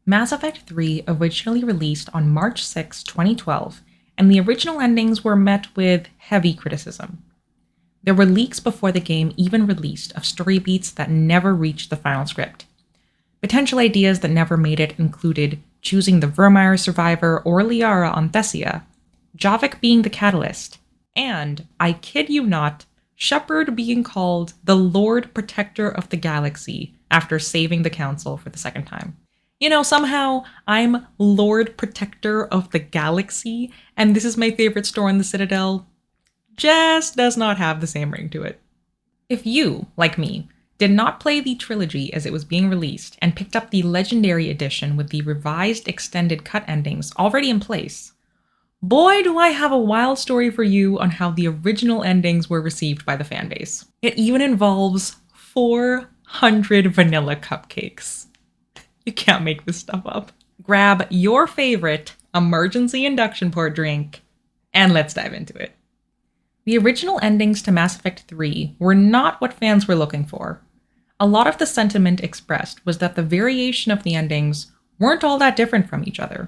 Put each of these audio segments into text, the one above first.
Mass Effect 3 originally released on March 6, 2012, and the original endings were met with heavy criticism. There were leaks before the game even released of story beats that never reached the final script. Potential ideas that never made it included choosing the Vermeer survivor or Liara on Thessia, Javik being the catalyst, and, I kid you not, Shepard being called the Lord Protector of the Galaxy after saving the Council for the second time. You know, somehow I'm Lord Protector of the Galaxy, and this is my favorite store in the Citadel. Just does not have the same ring to it. If you, like me, did not play the trilogy as it was being released and picked up the Legendary Edition with the revised extended cut endings already in place, boy do I have a wild story for you on how the original endings were received by the fanbase. It even involves 400 vanilla cupcakes. You can't make this stuff up. Grab your favorite emergency induction port drink, and let's dive into it. The original endings to Mass Effect 3 were not what fans were looking for. A lot of the sentiment expressed was that the variation of the endings weren't all that different from each other.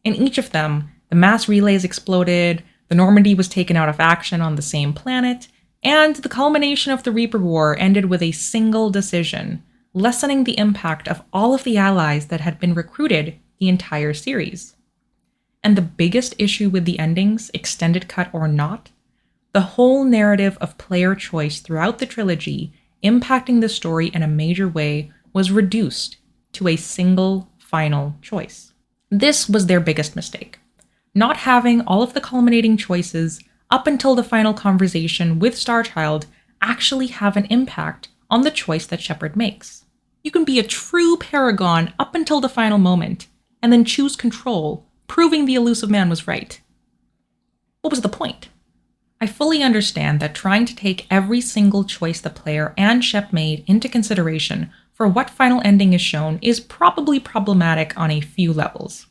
In each of them, the mass relays exploded, the Normandy was taken out of action on the same planet, and the culmination of the Reaper War ended with a single decision, lessening the impact of all of the allies that had been recruited the entire series. And the biggest issue with the endings, extended cut or not, the whole narrative of player choice throughout the trilogy impacting the story in a major way was reduced to a single final choice. This was their biggest mistake. Not having all of the culminating choices up until the final conversation with Starchild actually have an impact on the choice that Shepard makes. You can be a true paragon up until the final moment, and then choose control, proving the elusive man was right. What was the point? I fully understand that trying to take every single choice the player and Shep made into consideration for what final ending is shown is probably problematic on a few levels.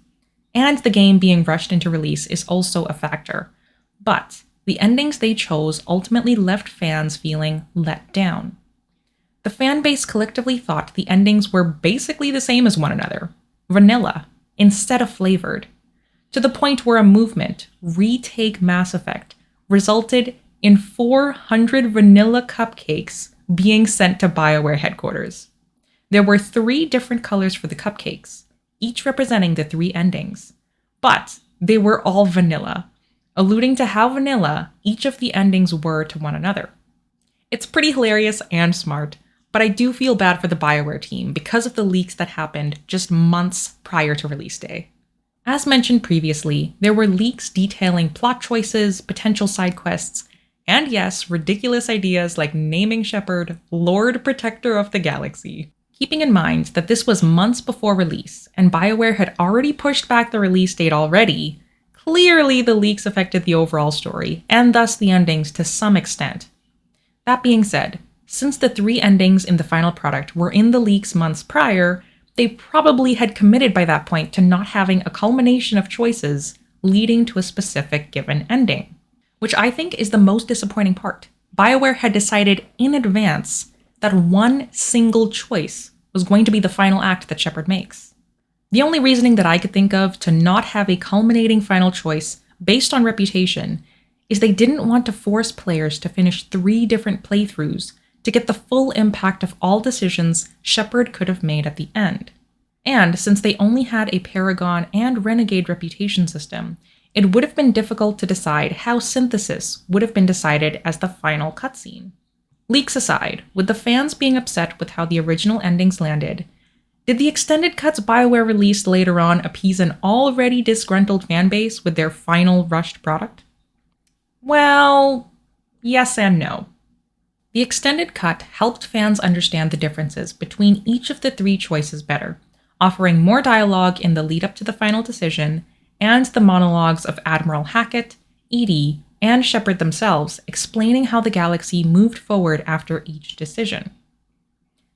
And the game being rushed into release is also a factor. But the endings they chose ultimately left fans feeling let down. The fanbase collectively thought the endings were basically the same as one another, vanilla, instead of flavored, to the point where a movement, Retake Mass Effect, resulted in 400 vanilla cupcakes being sent to BioWare headquarters. There were 3 different colors for the cupcakes, each representing the 3 endings, but they were all vanilla, alluding to how vanilla each of the endings were to one another. It's pretty hilarious and smart, but I do feel bad for the BioWare team because of the leaks that happened just months prior to release day. As mentioned previously, there were leaks detailing plot choices, potential side quests, and yes, ridiculous ideas like naming Shepard Lord Protector of the Galaxy. Keeping in mind that this was months before release, and BioWare had already pushed back the release date already, clearly the leaks affected the overall story, and thus the endings to some extent. That being said, since the 3 endings in the final product were in the leaks months prior, they probably had committed by that point to not having a culmination of choices leading to a specific given ending, which I think is the most disappointing part. BioWare had decided in advance that one single choice was going to be the final act that Shepard makes. The only reasoning that I could think of to not have a culminating final choice based on reputation is they didn't want to force players to finish 3 different playthroughs to get the full impact of all decisions Shepard could have made at the end. And since they only had a Paragon and Renegade reputation system, it would have been difficult to decide how Synthesis would have been decided as the final cutscene. Leaks aside, with the fans being upset with how the original endings landed, did the extended cuts BioWare released later on appease an already disgruntled fanbase with their final rushed product? Well, yes and no. The extended cut helped fans understand the differences between each of the 3 choices better, offering more dialogue in the lead up to the final decision, and the monologues of Admiral Hackett, EDI, and Shepard themselves explaining how the galaxy moved forward after each decision.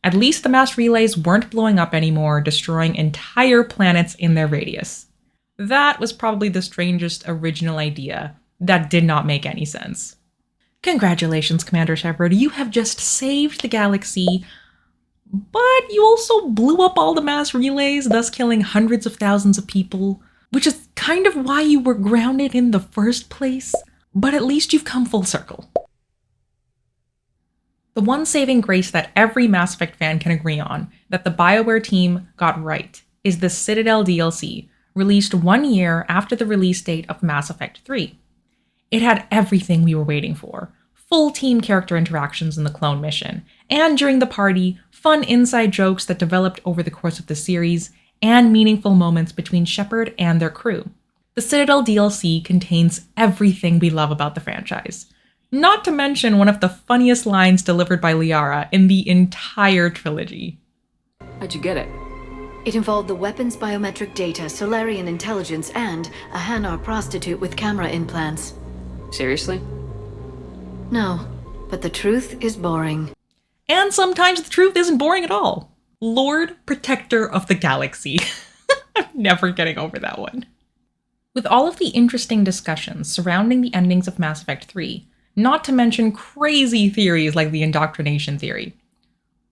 At least the mass relays weren't blowing up anymore, destroying entire planets in their radius. That was probably the strangest original idea that did not make any sense. Congratulations, Commander Shepard, you have just saved the galaxy, But you also blew up all the mass relays, thus killing hundreds of thousands of people, which is kind of why you were grounded in the first place, but at least you've come full circle. The one saving grace that every Mass Effect fan can agree on that the BioWare team got right is the Citadel DLC, released 1 year after the release date of Mass Effect 3. It had everything we were waiting for: full team character interactions in the clone mission, and during the party, fun inside jokes that developed over the course of the series, and meaningful moments between Shepard and their crew. The Citadel DLC contains everything we love about the franchise. Not to mention one of the funniest lines delivered by Liara in the entire trilogy. How'd you get it? It involved the weapon's biometric data, Solarian intelligence, and a Hanar prostitute with camera implants. Seriously? No, but the truth is boring. And sometimes the truth isn't boring at all. Lord Protector of the Galaxy. I'm never getting over that one. With all of the interesting discussions surrounding the endings of Mass Effect 3, not to mention crazy theories like the indoctrination theory,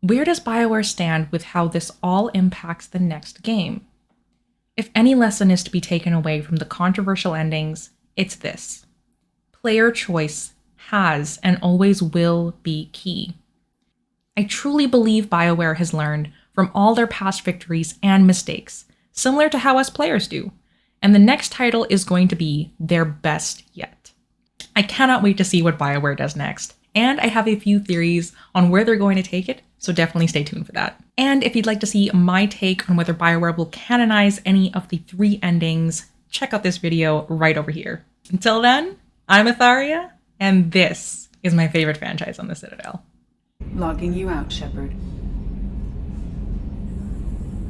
where does BioWare stand with how this all impacts the next game? If any lesson is to be taken away from the controversial endings, it's this: player choice has and always will be key. I truly believe BioWare has learned from all their past victories and mistakes, similar to how us players do, and the next title is going to be their best yet. I cannot wait to see what BioWare does next, and I have a few theories on where they're going to take it, so definitely stay tuned for that. And if you'd like to see my take on whether BioWare will canonize any of the 3 endings, check out this video right over here. Until then, I'm Atharia, and this is my favorite franchise on the Citadel. Logging you out, Shepard.